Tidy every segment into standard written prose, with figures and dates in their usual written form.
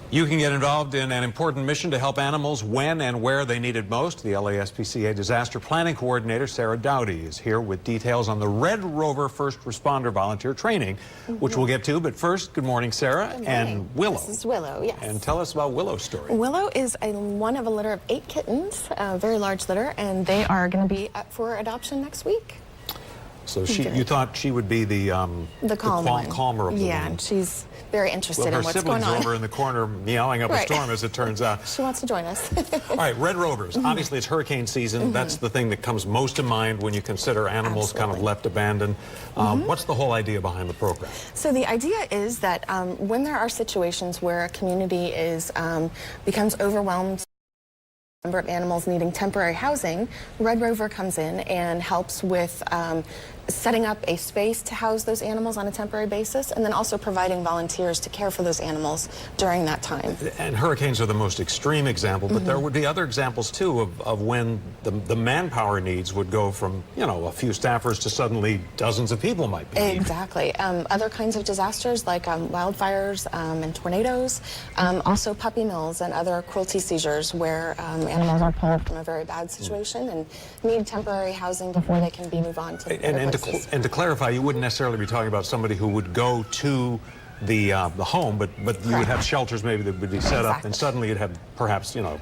You can get involved in an important mission to help animals when and where they need it most. The LA SPCA Disaster Planning Coordinator, Sarah Dowdy, is here with details on the RedRover First Responder Volunteer Training, which we'll get to. But first, good morning, Sarah. Good morning. And Willow. This is Willow, yes. And tell us about Willow's story. Willow is one of a litter of 8 kittens, a very large litter, and they are going to be up for adoption next week. So you thought she would be the calmer of the Yeah, and she's very interested in what's going on. Her siblings over in the corner meowing up a storm, as it turns out. She wants to join us. All right, Red Rovers. Obviously, it's hurricane season. That's the thing that comes most to mind when you consider animals kind of left abandoned. What's the whole idea behind the program? So the idea is that when there are situations where a community becomes overwhelmed, number of animals needing temporary housing, RedRover comes in and helps with setting up a space to house those animals on a temporary basis, and then also providing volunteers to care for those animals during that time. And hurricanes are the most extreme example, but there would be other examples too of when the manpower needs would go from, you know, a few staffers to suddenly dozens of people might be needed. Exactly. Other kinds of disasters like wildfires and tornadoes, also puppy mills and other cruelty seizures where animals are pulled from a very bad situation and need temporary housing before they can moved on to And to clarify, you wouldn't necessarily be talking about somebody who would go to the home, but you would have shelters maybe that would be set up, and suddenly you'd have perhaps, you know,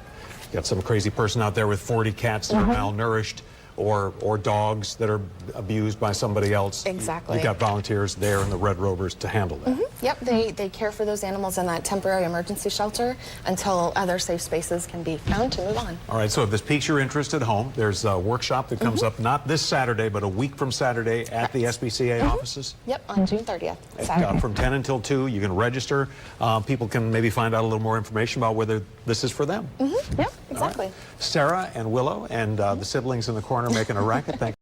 got some crazy person out there with 40 cats that are malnourished, or dogs that are abused by somebody else. Exactly. You've got volunteers there and the Red Rovers to handle that. Yep, they care for those animals in that temporary emergency shelter until other safe spaces can be found to move on. All right, so if this piques your interest at home, there's a workshop that comes up not this Saturday, but a week from Saturday at the SPCA offices. Yep, on June 30th, Saturday. From 10 until 2, you can register. People can maybe find out a little more information about whether this is for them. Yep, exactly. Right. Sarah and Willow and the siblings in the corner making a racket. Thank